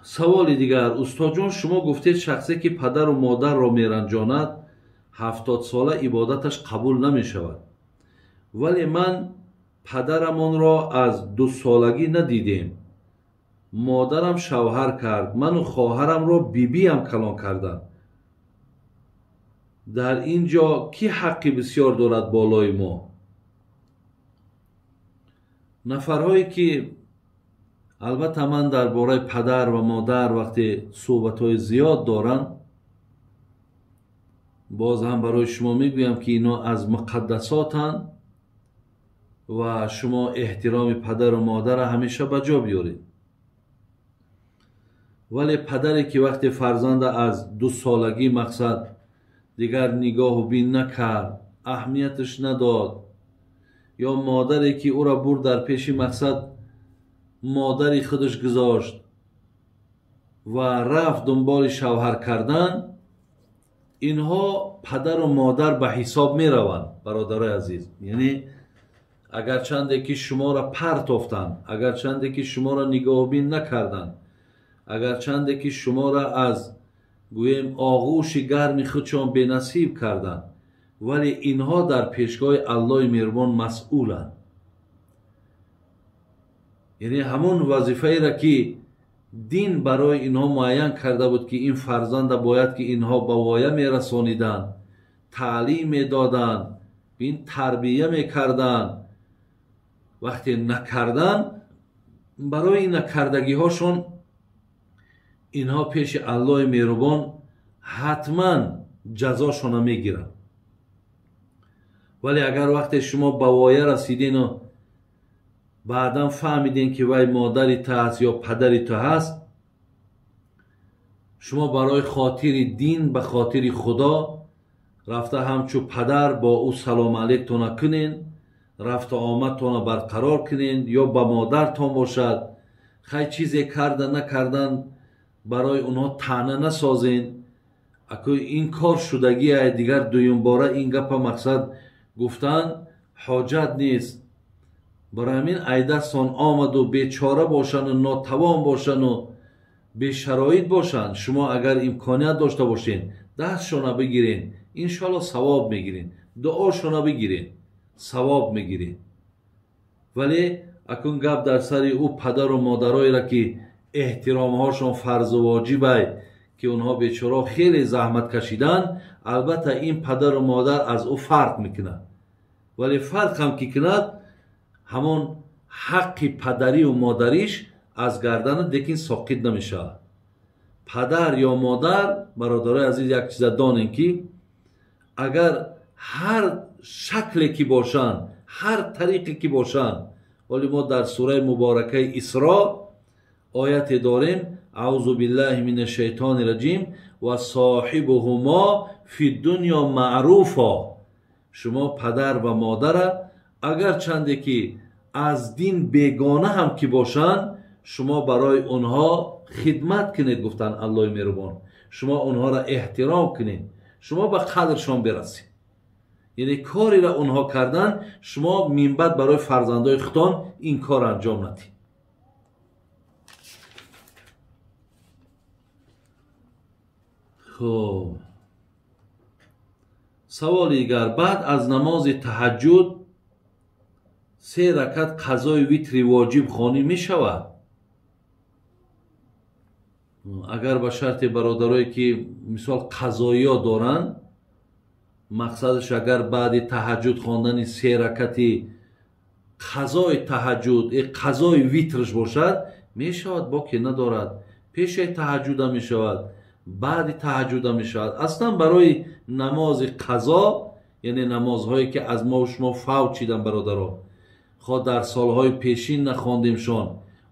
саволи дигар. Устодҷон, шумо гуфтед шахсе ки падару модарро меранҷонад 70 сола ибодаташ қабул намешавад. вале ман падарамонро аз 2 солагӣ надидем. модарам шавҳар кард, ману хоҳарамро бибиам калон карданд. дар ин ҷо кӣ ҳаққи бисёр дорад болои мо? нафарҳое ки албатта ман дар бораи падар ва модар вақте суҳбатҳои зиёд дорам, боз ҳам барои шумо мегӯям ки ино аз муқаддасотанд ва шумо эҳтироми падару модарро ҳамеша ба ҷо биёред. вале падаре ки вақте фарзанда аз 2 солагӣ мақсад дигар нигоҳу бин накард, аҳамияташ надод, ё модаре ки ӯро бурд дар пеши мақсад модари худаш гузошт ва рафт дунболи шавҳар кардан, инҳо падару модар ба ҳисоб мераванд. бародарои азиз, яъне агарчанде ки шуморо партофтанд, агарчанде ки шуморо нигоҳубин накарданд, агарчанде ки шуморо аз гӯем оғӯши гарми худшон бенасиб карданд, вале инҳо дар пешгоҳи Аллоҳи меҳрубон масъуланд. яъне ҳамон вазифаеро ки дин барои инҳо муайян карда буд ки ин фарзанда бояд ки инҳо ба воя мерасониданд, таълим медоданд, ин тарбия мекарданд, вақте накарданд, барои накардагиҳошон инҳо пеши Аллоҳи меҳрубон ҳатман ҷазошона мегиранд. вале агар вақте шумо ба воя расидину баъдан фаҳмидем ки вай модари ту аст ё падари ту аст, шумо барои хотири дин, ба хотири худо рафта ҳамчун падар бо ӯ салом алейктона кунед, рафту омадтона барқарор кунед, ё ба модартон бошад, хай чизе карда накардан барои онҳо таъна насозен. акӯ ин кор шудагия, дигар дуюмбора ин гапа мақсад гуфтан ҳоҷат нест. барои ҳамин айдастон омаду бечора бошану нотавон бошану бешароит бошанд, шумо агар имконият дошта бошед дастшона бигирен, иншоалло савоб мегирен, дуошона бигирен, савоб мегирен. вале акун гап дар сари ӯ падару модароеро ки эҳтиромҳошон фарзу воҷибай, ки онҳо бечора хеле заҳмат кашиданд, албатта ин падару модар аз ӯ фарқ мекунад. вале фарқ ҳам ки кунад, ҳамон ҳаққи падарию модариш аз гардана декин соқит намешавад. падар ё модар, бародарои азиз, як чиза донем ки агар ҳар шакле ки бошанд, ҳар тариқе ки бошанд, вале мо дар сураи муборакаи Исро ояте дорем: аъузу биллаҳи минаш шайтони раҷим ва соҳибуҳумо фи дунё маъруфо. шумо падар ва модара агар чанде ки аз дин бегона ҳам ки бошанд, шумо барои онҳо хидмат кунед, гуфтанд Аллоҳи меҳрубон. шумо онҳоро эҳтиром кунед, шумо ба қадршон берасед. яъне кореро онҳо карданд, шумо минбаъд барои фарзандои худтон ин кор анҷом надиҳед. хуб, саволи дигар. баъд аз намози таҳаҷҷуд 3 ракат қазои витри воҷиб хонӣ мешавад? агар ба шарти бародарое ки мисол қазоиё доранд, мақсадаш агар баъди таҳаҷҷуд хондани 3 ракати қазои таҳаҷҷуд, қазои витрш бошад, мешавад, боке надорад. пешаи таҳаҷҷуда мешавад, баъди таҳаҷҷуда мешавад. аслан барои намози қазо, яъне намозҳое ки аз мо шумо фавт шидан бародаро, хо дар солҳои пешин нахондимшон,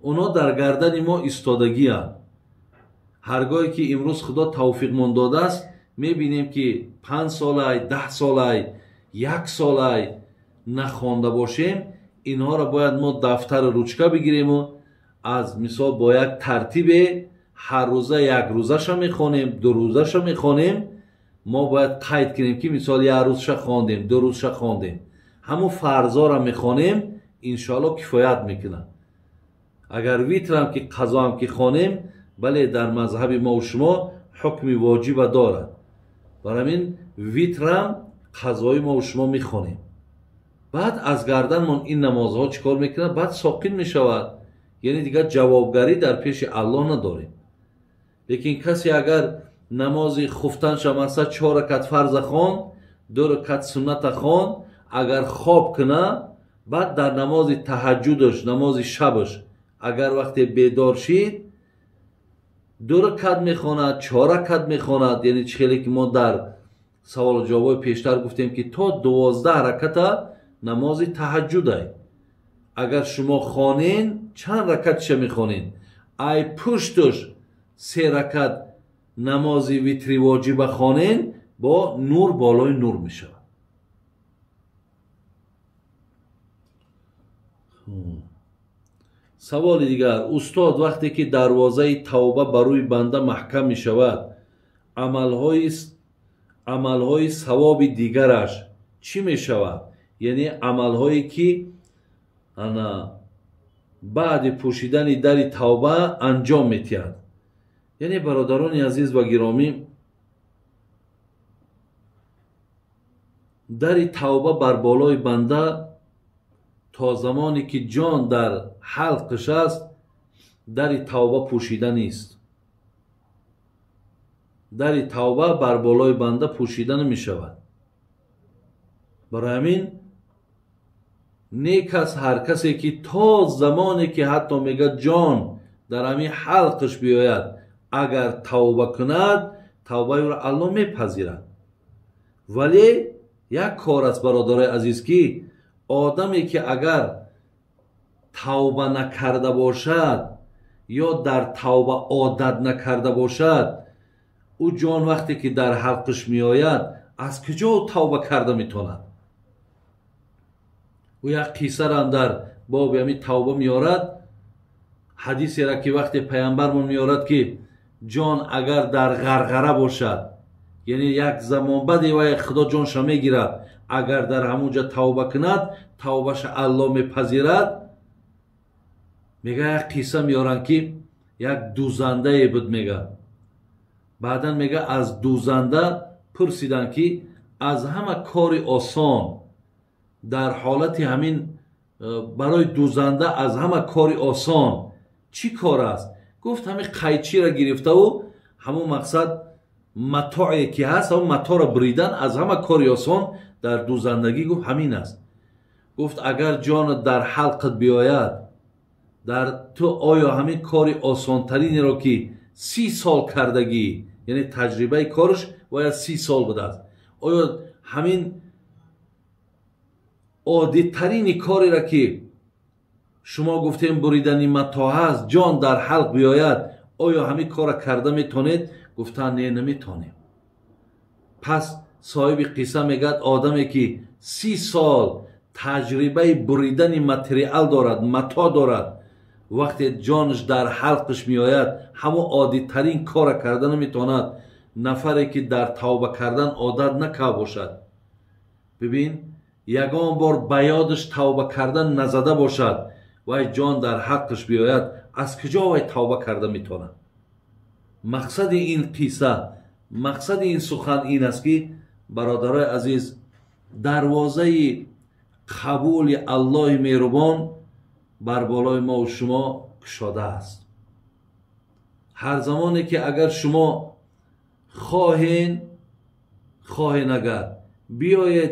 онҳо дар гардани мо истодагианд. ҳаргоҳе ки имрӯз худо тавфиқмон додааст, мебинем ки 5 солай, 10 солай, 1 солай нахонда бошем, инҳоро бояд мо дафтару ручка бигирему аз мисол бо як тартибе ҳар рӯза 1 рӯзаша мехонем, 2 рӯзаша мехонем. мо бояд қайд кунем ки мисол 1 рӯзша хондем, 2 рӯзша хондем. ҳамун фарзора мехонем, иншоалло кифоят мекунад. агар витрам ки қазоам ки хонем, بله در مذهب ما و شما حکم واجب دارد. برای این ویترم قضای ما و شما میخونیم. بعد از گردنمون این نمازها چیکار میکنه؟ بعد ساقط میشود. یعنی دیگه جوابگری در پیش الله نداریم. لیکن کسی اگر نماز خفتنش مثلا 4 رکعت فرض خوان، 2 رکعت سنت خوان، اگر خواب کنه، بعد در نماز تهجدش، نماز شبش اگر وقتی بیدار شید 2 رکعت میخواند، 4 رکعت میخواند. یعنی خیلی که ما در سوال و جواب پیشتر گفتیم که تا 12 رکعت نماز تهجد است. اگر شما خوانین چند رکعتش میخوانین؟ ای پشتش 3 رکعت نماز ویتری واجب خوانین، با نور بالای نور میشه. سوال دیگر: استاد وقتی که دروازه توبه بروی بنده محکم می شود، عملهای ثواب دیگرش چی می شود؟ یعنی عملهایی که بعد پوشیدن در توبه انجام می تید. یعنی برادران عزیز و گرامی، در توبه بر بالای بنده تا زمانی که جان در حلقش است، در توبه پوشیده نیست. در توبه بر بالای بنده پوشیده نمی شود. برای همین نیک است هر کسی که تا زمانی که حتی میگه جان در همین حلقش بیاید، اگر توبه کند، توبه را الله میپذیرد. ولی یک کار است برادرای عزیز که آدمی که اگر توبه نکرده باشد یا در توبه عادت نکرده باشد، او جان وقتی که در حلقش می آید از کجا توبه کرده میتواند؟ او یک قصه را در باب همین توبه میارد، حدیثی را که وقتی پیامبرمون میارد که جان اگر در غرغره باشد، یعنی یک زمان بعد و خدا جانش میگیرد، اگر در همونجا توبه کند، توبهش الله میپذیرد. میگه یک قصه میارن که یک دوزنده بود، میگه بعدا میگه از دوزنده پرسیدن که از همه کار آسان در حالت همین برای دوزنده از همه کار آسان چی کار است؟ گفت همین قیچی را گرفته و همون مقصد متاعی که هست، همون متاع را بریدن از همه کار آسان در دوزندگی. گفت همین است. گفت اگر جان در حلقت بیاید، در تو آیا همین کار آسان ترین را که 30 سال کردگی، یعنی تجربه کارش باید 30 سال بوده است، آیا همین عادی ترین کاری را که شما گفتیم بریدن متاع هست، جان در حلق بیاید، آیا همین کار کرده میتونید؟ گفتن نه، نمیتونیم. پس صاحب قصه میگه آدمی که 30 سال تجربه بریدن متریال دارد، متاع دارد، وقتی جانش در حلقش میآید همون عادی ترین کار کردن نمیتواند. نفری که در توبه کردن عادت نکرده باشد، ببین یگان بار به یادش توبه کردن نزده باشد و جان در حقش بیاید، از کجا وای توبه کرده میتواند؟ مقصد این قصه، مقصد این سخن این است که برادرای عزیز، دروازه قبول الله مهربان بر بالای ما و شما گشاده است. هر زمانی که اگر شما خواهین اگر بیایید،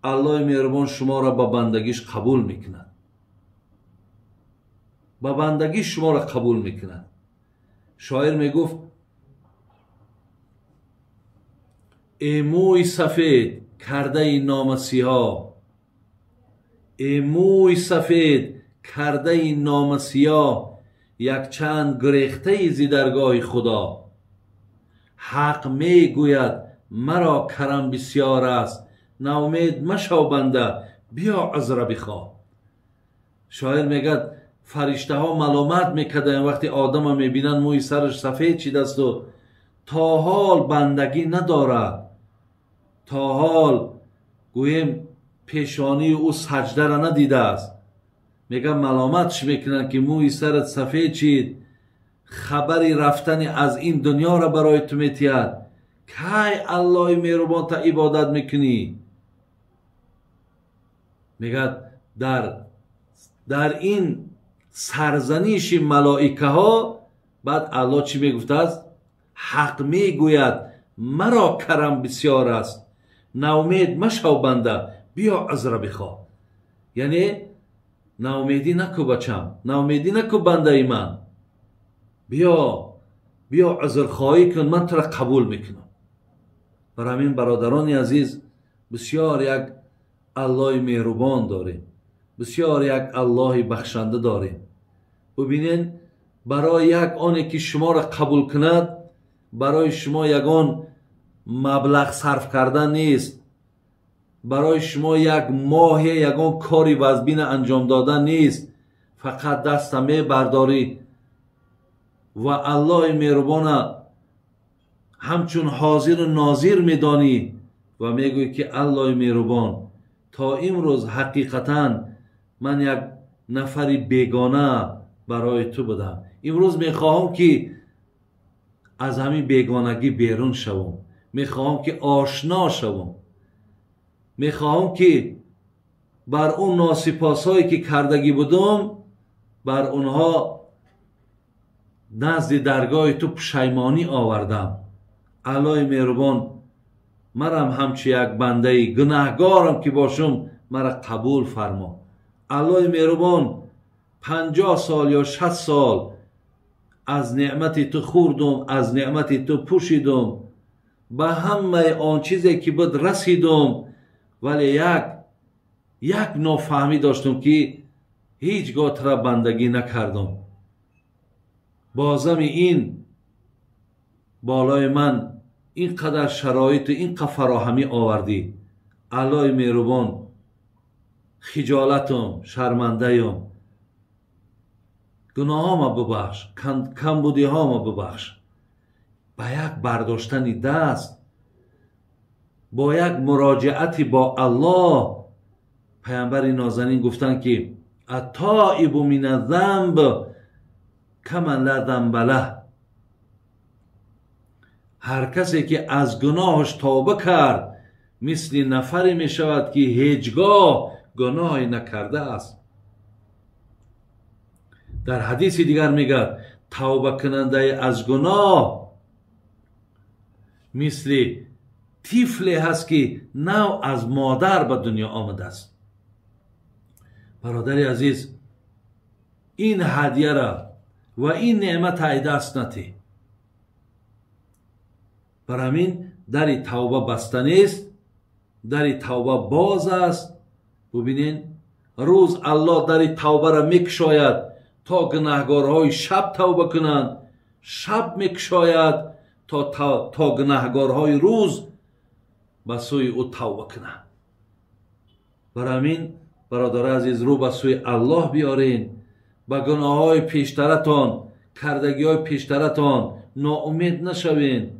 الله مهربان شما را به بندگیش قبول میکند، به بندگی شما را قبول میکند. شاعر میگفت ای موی سفید کرده نامسیها، ای موی سفید کرده نامسیها، یک چند گریخته زی درگاه خدا. حق میگوید مرا کرم بسیار است، ناامید مشو بنده بیا عذر بخواه. شاعر میگه فرشته ها ملامت میکردن وقتی آدم میبینن موی سرش سفید شده است و تا حال بندگی نداره، تا حال گویم پیشانی او سجده را ندیده است. میگه ملامتش میکنن که موی سرت سفید شد، خبری رفتن از این دنیا را برای تو میتید. کی الله مهربان تا عبادت میکنی؟ میگه در این سرزنش ملائکه ها بعد الله چی میگفته است؟ حق میگوید مرا کرم بسیار است، ناامید مشو بنده، بیا عذر بخواه. یعنی ناامیدی نکو بچم، ناامیدی نکو بنده ای من، بیا عذر خواهی کن، من تو را قبول میکنم. برای همین برادران عزیز بسیار یک الله مهربان داریم، بسیار یک الله بخشنده داریم. ببینین برای یک آنی که شما را قبول کند برای شما یگان مبلغ صرف کردن نیست، برای شما یک ماه یگان کاری وزبین انجام دادن نیست، فقط دست می برداری و الله مهربان همچون حاضر و ناظر میدانی و میگوی که الله مهربان تا امروز حقیقتا من یک نفری بیگانه برای تو بدم، امروز میخواهم که از همین بیگانگی بیرون شوم، میخواهم که آشنا شوم، میخواهم که بر اون ناسپاسایی که کردگی بودم بر اونها نزد درگاه تو پشیمانی آوردم. الله مهربان مرم همچی یک بنده گناهگارم که باشم مرا قبول فرما. الله مهربان 50 سال یا 60 سال از نعمت تو خوردم، از نعمت تو پوشیدم، به همه آن چیزی که بود رسیدم، ولی یک نافهمی داشتم که هیچگاه تو را بندگی نکردم. بازم این بالای من اینقدر شرایط اینقدر فراهمی آوردی. الله مهربان خجالتم، شرمنده‌ام، گناهامو ببخش، کمبودی هامو ببخش. با یک برداشتن دست، با یک مراجعتی با الله، پیامبر نازنین گفتن که التائب من الذنب کمن لا ذنب له. هر کسی که از گناهش توبه کرد مثل نفری می شود که هیچگاه گناهی نکرده است. در حدیث دیگر میگه توبه کننده از گناه مثل طفلی هست که نو از مادر به دنیا آمده است. برادر عزیز این هدیه را و این نعمت ای دست نتی. برای همین در توبه بسته نیست، در توبه باز است. ببینین روز الله در توبه را میکشاید تا گناهگارهای شب توبه کنند، شب میکشاید تا گناهگارهای روز به سوی او توبه کنند. برای همین برادر عزیز رو به سوی الله بیارین، به گناههای پیشترتان، کردگیهای پیشترتان ناامید نشوین.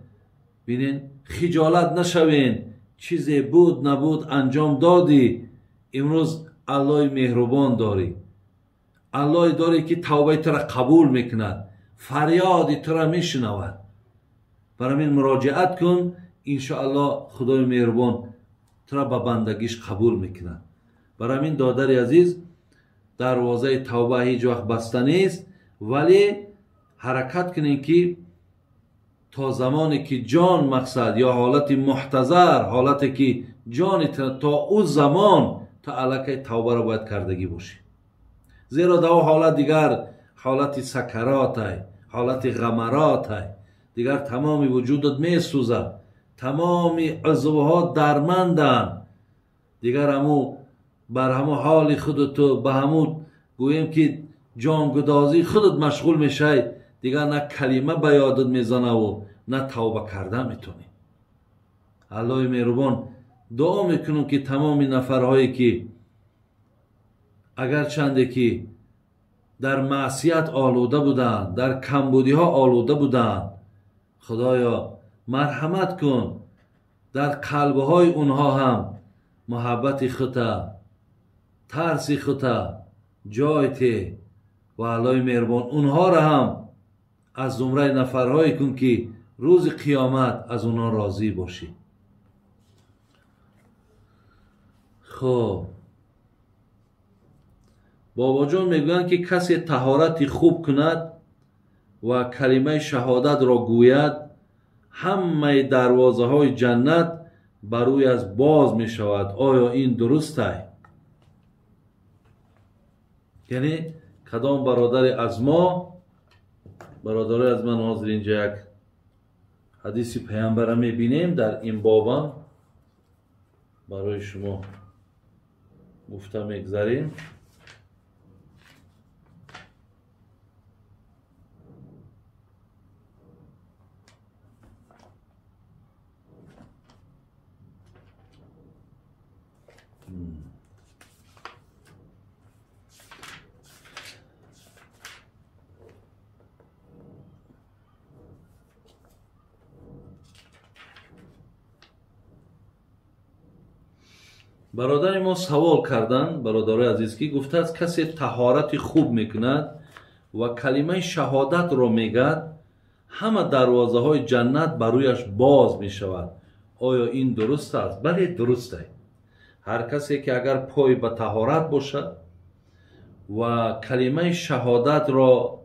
ببینین خجالت نشوین، چیزی بود نبود انجام دادی، امروز الله مهربان داری، الله داری که توبه تو را قبول میکند، فریاد تو را میشنود. برای من مراجعت کن، انشاءالله خدای مهربان تو را به بندگیش قبول میکند. برای من دادر عزیز دروازه توبه هیچ وقت بسته نیست، ولی حرکت کنین که تا زمانی که جان مقصد یا حالت محتضر، حالتی که جان تا او زمان تا علاقه توبه را باید کردگی باشی. زیرا در حالت دیگر حالت سکرات های، حالت غمرات های دیگر، تمامی وجودت می سوزد، تمامی عضوها درمندن دیگر، همو بر همو حال خودتو به همو گویم که جانگدازی خودت مشغول میشه، دیگر نه کلمه به یادت میزنه و نه توبه کرده میتونی. الله مهربان دعا میکنم که تمام نفرهایی که اگر چنده که در معصیت آلوده بودند، در کمبودی ها آلوده بودند، خدایا مرحمت کن، در قلبهای اونها هم محبت خودت، ترس خودت جای ته و الله مهربان اونها را هم از زمره نفرهایی کن که روز قیامت از اونا راضی باشی. خب بابا جان میگویند که کسی طهارت خوب کند و کلمه شهادت را گوید، همه دروازه های جنت بروی از باز می شود. آیا این درست است؟ یعنی کدام برادر از ما، برادر از من حاضر اینجا یک حدیث پیامبر می بینیم در این بابم برای شما گفته میگذاریم. برادر ما سوال کردن، برادر عزیز که گفته است کسی طهارت خوب میکند و کلمه شهادت را میگد، همه دروازه های جنت برویش باز میشود. آیا این درست است؟ بله درست است. هر کسی که اگر پای به طهارت باشد و کلمه شهادت را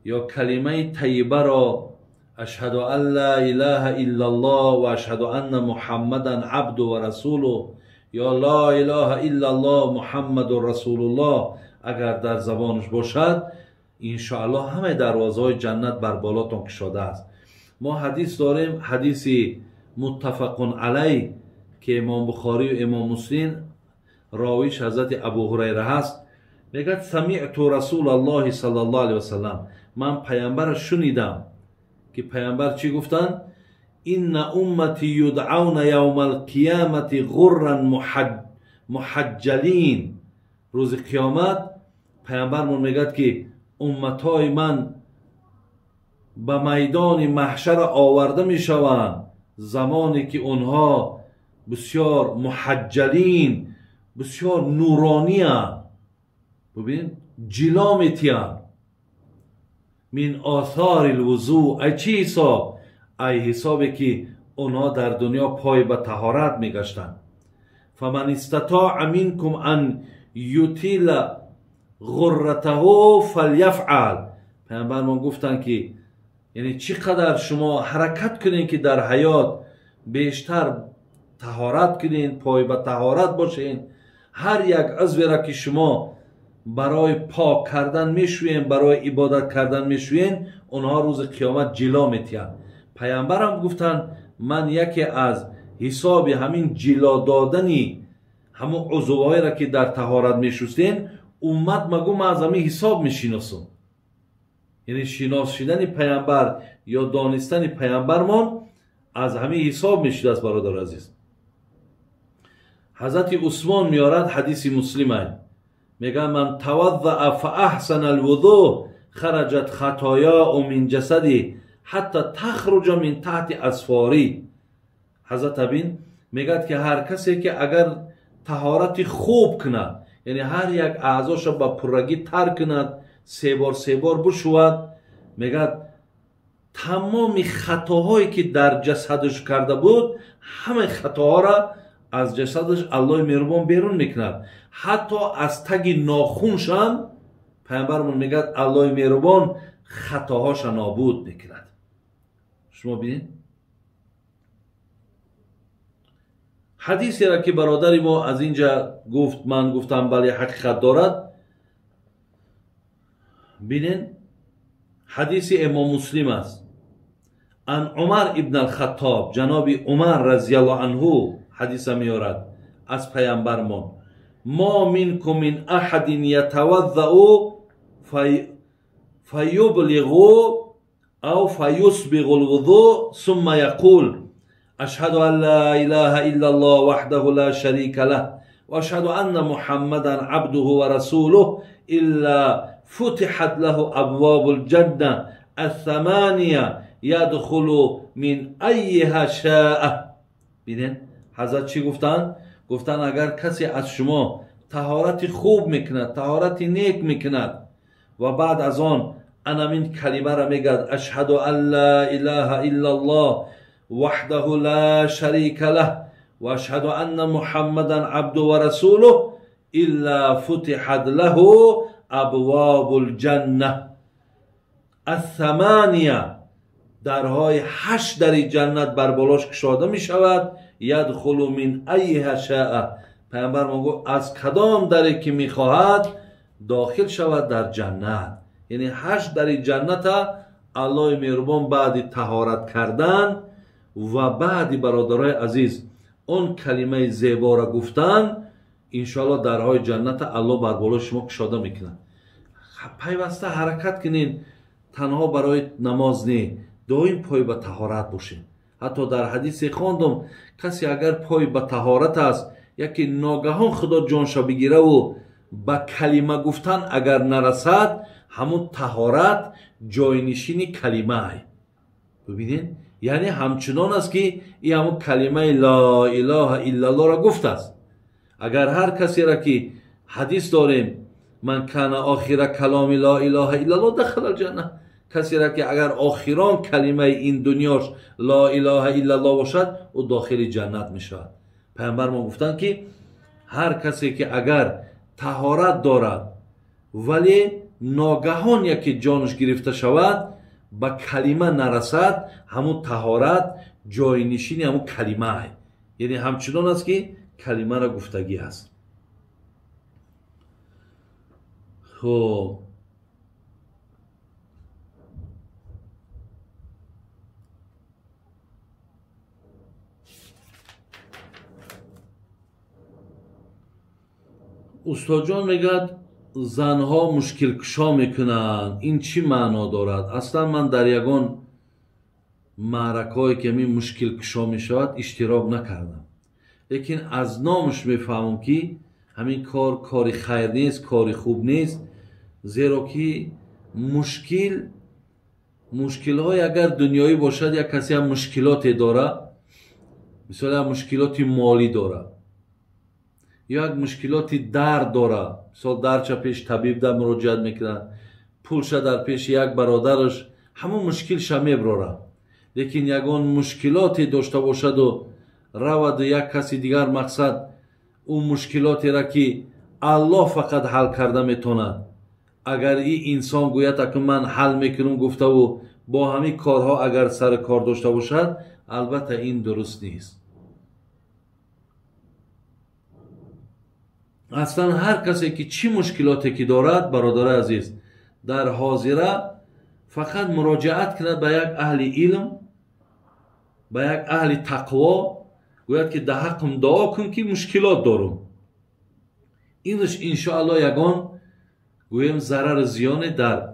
یا کلمه طیبه را اشهد ان لا اله الا الله و اشهد ان محمدا عبد و رسوله یا لا اله الا الله محمد رسول الله اگر در زبانش باشد، انشاءالله همه دروازه های جنت بر بالاتون کشاده است. ما حدیث داریم، حدیث متفق علیه که امام بخاری و امام مسلم راویش حضرت ابو هریره هست. میگه سمعت رسول الله صلی الله علیه وسلم، من پیامبر شنیدم که پیامبر چی گفتن؟ این امتی یدعون یوم القیامت غرا محجلین. روز قیامت پیامبرمون میگه که امتای من به میدان محشر آورده میشوند زمانی که اونها بسیار محجلین، بسیار نورانی هستند. ببین جلا میتیان من آثار الوضوء. ای چی حساب؟ ای حسابی که اونها در دنیا پای به طهارت میگشتند. فمن استطاع منکم ان یطیل غرته فلیفعل. پیامبر ما گفتن که یعنی چقدر شما حرکت کنین که در حیات بیشتر طهارت کنین، پای به طهارت باشین. هر یک عضوی را که شما برای پاک کردن میشوین، برای عبادت کردن میشوین، اونها روز قیامت جلا میتین. پیامبرم گفتن من یکی از حساب همین جلا دادنی همون عضوهای را که در طهارت میشوستین، امت مگو از همین حساب میشیناسم. یعنی شناس شدن پیامبر یا دانستن پیامبرمان از همین حساب میشد است. برادر عزیز، حضرت عثمان میارد حدیث مسلمه، میگه من توضأ فاحسن الوضوء خرجت خطایا من جسدی حتی تخرج من تحت اظفاری. حضرت ابین میگه که هر کسی که اگر طهارت خوب کند، یعنی هر یک اعضاش با پرگی تر کند، سه بار بشود، میگه تمام خطاهایی که در جسدش کرده بود همه خطاها را از جسدش الله مهربان بیرون میکند. حتی از تگ ناخونش هم پیامبرمون میگه الله مهربان خطاهاش نابود میکند. شما ببینید حدیثی را که برادری ما از اینجا گفت، من گفتم بله حقیقت دارد. ببینید حدیث امام مسلم است. ان عمر ابن الخطاب، جناب عمر رضی الله عنه حدیث میارد از پیامبر ما منکم من احد یتوضأ فیبلغ او فیسبغ الوضوء ثم یقول اشهد ان لا اله الا الله وحده لا شریک له و اشهد ان محمدا عبده و رسوله الا فتحت له ابواب الجنه الثمانیه یدخل من ایها شاء. ببینید حضرت چی گفتن؟ گفتن اگر کسی از شما طهارت خوب میکند، طهارت نیک میکند و بعد از آن انامین کلمه را میگد اشهد ان لا اله الا الله وحده لا شریک له و اشهد ان محمدا عبده و رسوله الا فتحت له ابواب الجنه الثمانیه، درهای 8 در جنت بر بالاش کشاده می شود. یدخل من ایها شاء، پیامبر میگه از کدام دری که میخواهد داخل شود در جنت. یعنی 8 در جنت الله مهربان بعد طهارت کردن و بعد برادرای عزیز اون کلمه زیبا را گفتن، انشاءالله درهای جنت الله بر بالای شما کشاده میکنه. پیوسته حرکت کنین، تنها برای نماز نه، دائم پای به طهارت باشین. حتی در حدیث خواندم کسی اگر پای به طهارت است، یکی ناگهان خدا جانش بگیره و با کلمه گفتن اگر نرسد، همون طهارت جاینشینی کلمه ای. ببینید یعنی همچنان است که این همون کلمه لا اله الا الله را گفت است. اگر هر کسی را که حدیث داریم من کان آخر کلام لا اله الا الله دخل الجنه، کسی را که اگر آخران کلمه این دنیاش لا اله الا الله باشد او داخل جنت می شود. پیامبر ما گفتند که هر کسی که اگر طهارت دارد ولی ناگهان یکی جانش گرفته شود با کلمه نرسد، همون طهارت جاینشین همون کلمه است. یعنی همچنان است که کلمه را گفتگی است. خب استاد جان میگد زنها مشکل کشا میکنن، این چی معنا دارد؟ اصلا من در یگان معرکه‌ای که می مشکل کشا میشود اشتراک نکردم، لیکن از نامش میفهمم که همین کار خیر نیست، کار خوب نیست. زیرا که مشکل های اگر دنیایی باشد، یک کسی هم مشکلاتی داره، مثلا مشکلات مالی داره یا یک مشکلاتی درد داره، مثلا درچه پیش طبیب در مراجعت میکنه، پولش در پیش یک برادرش، همون مشکلش میبره. لیکن یگان مشکلاتی داشته باشد و رود یک کسی دیگر مقصد اون مشکلاتی را که الله فقط حل کرده میتونه، اگر این انسان گوید که من حل میکنم گفته و با همین کارها اگر سر کار داشته باشد، البته این درست نیست. اصلا هر کسی که چی مشکلاتی که دارد برادر عزیز در حاضره فقط مراجعت کند به یک اهل علم، به یک اهل تقوا، گوید که در حقم دعا کن که مشکلات دارم. اینش انشاءالله یگان گویم ضرر زیان در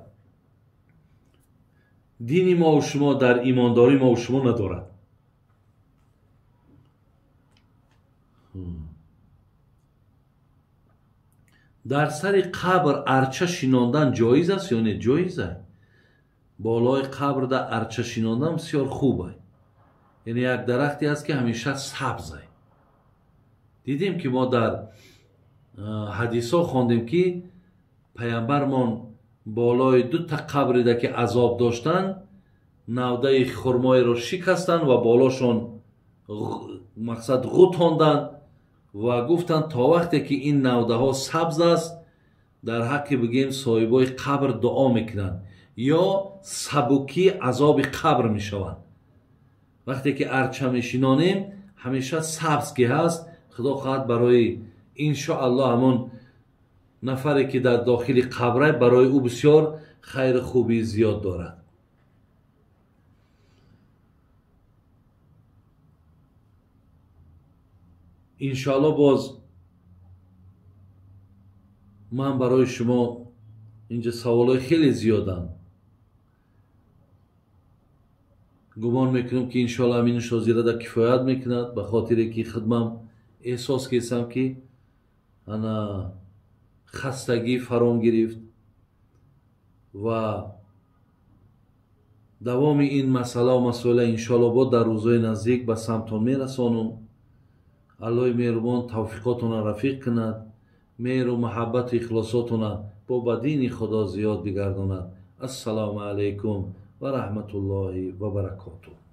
دین ما و شما، در ایمانداری ما و شما ندارد. در سر قبر ارچه شیناندن جایز است یا نه؟ جایز است. بالای قبر در ارچه شیناندن بسیار خوبه. یعنی یک درختی است که همیشه سبزه. دیدیم که ما در حدیث ها خواندیم که پیامبرمان بالای 2 تا قبری ده که عذاب داشتن، نوده خرمای را شکستن و بالاشون مقصد غوتاندن و گفتن تا وقتی که این نوده ها سبز است در حق بگیم صاحبای قبر دعا میکنن یا سبکی عذاب قبر میشوند. وقتی که ارچه میشینانیم همیشه سبز که هست، خدا خواهد برای انشاءالله همون نفری که در داخل قبره برای او بسیار خیر خوبی زیاد دارد. انشاءالله باز من برای شما اینجا سوالای خیلی زیادن، گمان میکنم که انشاءالله امین شازیره در کفایت میکند، به خاطر که خدمم احساس کردم که انا خستگی فرام گرفت و دوام این مسئله و مسئله انشاءالله با در روزهای نزدیک به سمتون میرسانم. الله مهربان توفیقاتون رفیق کند، مهر و محبت اخلاصاتون با دین خدا زیاد بگرداند. السلام علیکم و رحمت الله و برکاته.